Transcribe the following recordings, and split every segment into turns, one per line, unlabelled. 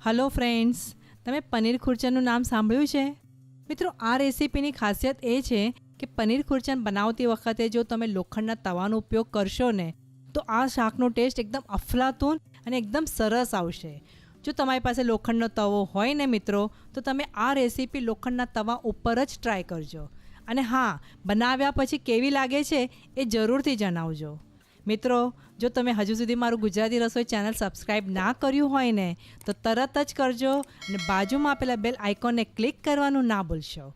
Hello friends, તમે પનીર ખુરચનનું નામ સાંભળ્યું છે? મિત્રો, આ રેસીપીની ખાસિયત એ છે કે પનીર ખુરચન બનાવતી વખતે જો તમે લોખંડના તવાનો ઉપયોગ કરશો ને તો આ શાકનો ટેસ્ટ એકદમ અફલાતૂન અને એકદમ સરસ આવશે. જો તમારી પાસે લોખંડનો તવો હોય ને મિત્રો, તો તમે આ રેસીપી લોખંડના તવા ઉપર જ ટ્રાય કરજો. અને હા, બનાવ્યા પછી કેવી લાગે છે એ જરૂરથી જણાવજો. મિત્રો, જો તમે હજુ સુધી મારું ગુજરાતી રસોઈ ચેનલ સબસ્ક્રાઈબ ના કર્યું હોય ને તો તરત જ કરજો અને બાજુમાં આપેલા બેલ આઇકોનને ક્લિક કરવાનું ના ભૂલશો.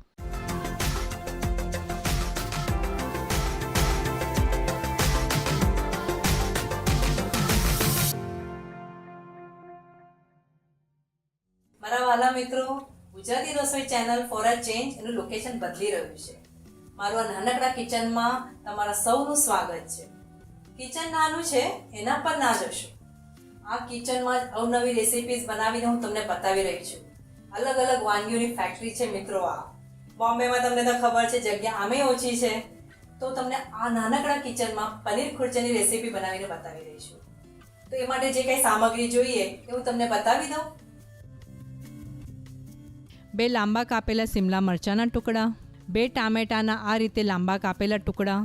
મારા વાલા મિત્રો, ગુજરાતી રસોઈ ચેનલ ફોર અ ચેન્જ એનું લોકેશન બદલી રહ્યું છે. મારું આ નાનકડા કિચનમાં તમારા સૌનું સ્વાગત છે. કિચન નાનું છે એના પર ના જશો. આ કિચનમાં અવનવી રેસિપીઝ બનાવીને હું તમને બતાવી રહી છું. અલગ અલગ વાનગીઓની ફેક્ટરી છે મિત્રો. આ બોમ્બેમાં તમને તો ખબર છે જગ્યા આમે ઓછી છે, તો તમને આ નાનકડા કિચનમાં પનીર ખુરચનની રેસિપી બનાવીને બતાવી રહી છું. તો એ માટે જે કંઈ સામગ્રી જોઈએ એ હું તમને બતાવી દઉં. 2 લાંબા કાપેલા સિમલા મરચાંના ટુકડા, 2 ટામેટાના આ રીતે લાંબા કાપેલા ટુકડા,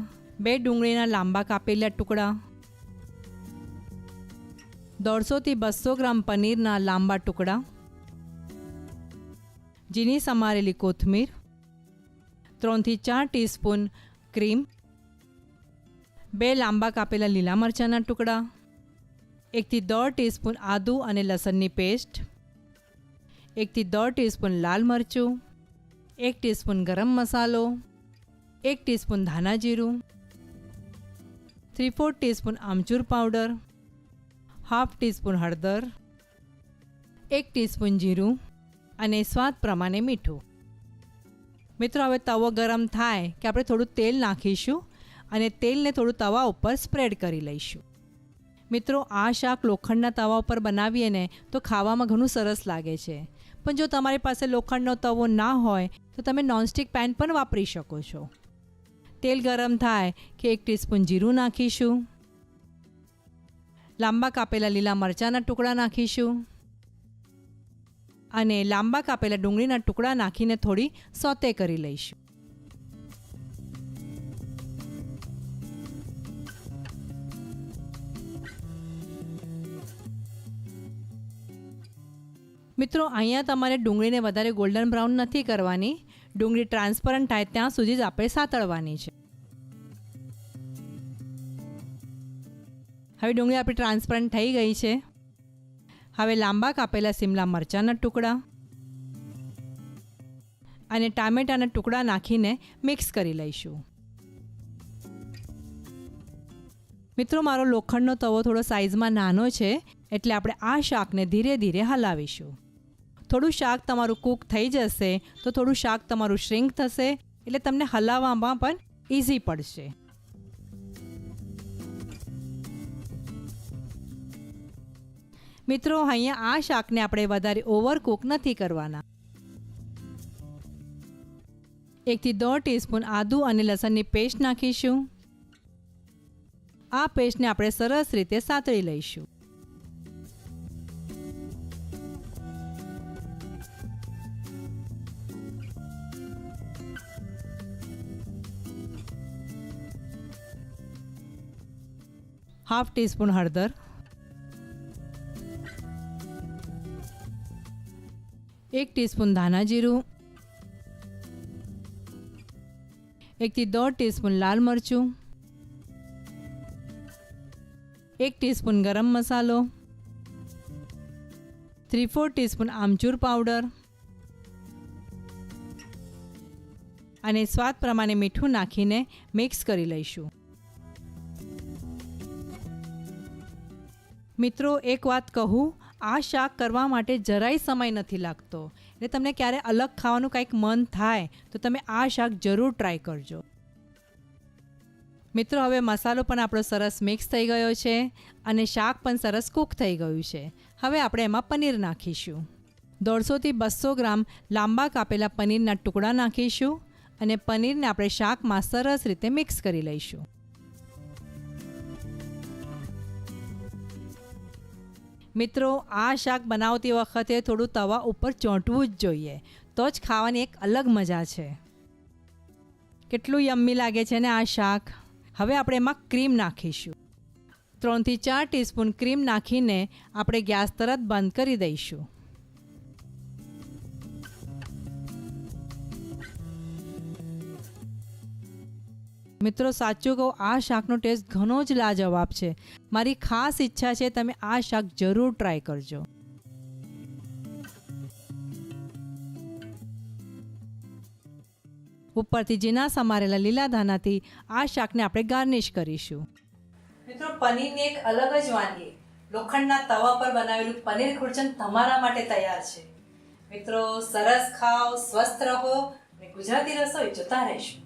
2 ડુંગળીના લાંબા કાપેલા ટુકડા, 150 થી 200 ગ્રામ પનીરના લાંબા ટુકડા, ઝીણી સમારેલી કોથમીર, 3 થી 4 ટીસ્પૂન ક્રીમ, 2 લાંબા કાપેલા લીલા મરચાંના ટુકડા, 1 થી 1.5 ટીસ્પૂન આદુ અને લસણની પેસ્ટ, 1 થી 1.5 ટીસ્પૂન લાલ મરચું, 1 ટીસ્પૂન ગરમ મસાલો, 1 ટીસ્પૂન ધાણા જીરું, 3/4 ટીસ્પૂન આમચૂર પાવડર, 1/2 ટીસ્પૂન હળદર, 1 ટીસ્પૂન જીરું અને સ્વાદ પ્રમાણે મીઠું. મિત્રો, હવે તવો ગરમ થાય કે આપણે થોડું તેલ નાખીશું અને તેલને થોડું તવા ઉપર સ્પ્રેડ કરી લઈશું. મિત્રો, આ શાક લોખંડના તવા ઉપર બનાવીએ ને તો ખાવામાં ઘણું સરસ લાગે છે. પણ જો તમારી પાસે લોખંડનો તવો ના હોય તો તમે નોનસ્ટિક પેન પણ વાપરી શકો છો. તેલ ગરમ થાય કે 1 ટીસ્પૂન જીરું નાખીશું, લાંબા કાપેલા લીલા મરચાંના ટુકડા નાખીશું અને લાંબા કાપેલા ડુંગળીના ટુકડા નાખીને થોડી સોતે કરી લઈશું. મિત્રો, અહીંયા તમારે ડુંગળીને વધારે ગોલ્ડન બ્રાઉન નથી કરવાની. ડુંગળી ટ્રાન્સપરન્ટ થાય ત્યાં સુધી જ આપણે સાતળવાની છે. હવે ડુંગળી આપણી ટ્રાન્સપરન્ટ થઈ ગઈ છે. હવે લાંબા કાપેલા સિમલા મરચાંના ટુકડા અને ટામેટાના ટુકડા નાખીને મિક્સ કરી લઈશું. મિત્રો, મારો લોખંડનો તવો થોડો સાઇઝમાં નાનો છે એટલે આપણે આ શાકને ધીરે ધીરે હલાવીશું. થોડું શાક તમારું કૂક થઈ જશે તો થોડું શાક તમારું શ્રિંક થશે, એટલે તમને હલાવવામાં પણ ઇઝી પડશે. મિત્રો, અહીંયા આ શાકને આપણે વધારે ઓવરકૂક નથી કરવાના. 1 થી 1.5 ટીસ્પૂન આદુ અને લસણની પેસ્ટ નાખીશું. આ પેસ્ટને આપણે સરસ રીતે સાતળી લઈશું. હાફ ટીસ્પૂન હળદર, 1 ટીસ્પૂન ધાણા જીરું, 1 થી 1.5 ટીસ્પૂન લાલ મરચું, 1 ટીસ્પૂન ગરમ મસાલો, 3/4 ટીસ્પૂન આમચૂર પાવડર અને સ્વાદ પ્રમાણે મીઠું નાખીને મિક્સ કરી લઈશું. મિત્રો, એક વાત કહું, આ શાક કરવા માટે જરાય સમય નથી લાગતો. એટલે તમને ક્યારે અલગ ખાવાનું કંઈક મન થાય તો તમે આ શાક જરૂર ટ્રાય કરજો. મિત્રો, હવે મસાલો પણ આપણો સરસ મિક્સ થઈ ગયો છે અને શાક પણ સરસ કૂક થઈ ગયું છે. હવે આપણે એમાં પનીર નાખીશું. 150 થી 200 ગ્રામ લાંબા કાપેલા પનીરના ટુકડા નાખીશું અને પનીરને આપણે શાકમાં સરસ રીતે મિક્સ કરી લઈશું. મિત્રો, આ શાક બનાવતી વખતે થોડું તવા ઉપર ચોંટવું જ જોઈએ, તો જ ખાવાની એક અલગ મજા છે. કેટલું યમ્મી લાગે છે ને આ શાક. હવે આપણે એમાં ક્રીમ નાખીશું. 3 થી 4 ટીસ્પૂન ક્રીમ નાખીને આપણે ગેસ તરત બંધ કરી દઈશું. મિત્રો, સાચું કહું, આ શાકનો ટેસ્ટ ઘણો જ લાજવાબ છે. મારી ખાસ ઈચ્છા છે તમે આ શાક જરૂર ટ્રાય કરજો. ઉપરથી ઝીણા સમારેલા લીલા ધાણાથી આ શાકને આપણે ગાર્નિશ કરીશું. મિત્રો, પનીરની એક અલગ જ વાનગી, લોખંડના તવા પર બનાવેલું પનીર ખુરચન તમારા માટે તૈયાર છે. મિત્રો, સરસ ખાઓ, સ્વસ્થ રહો અને ગુજરાતી રસોઈ જોતા રહેશો.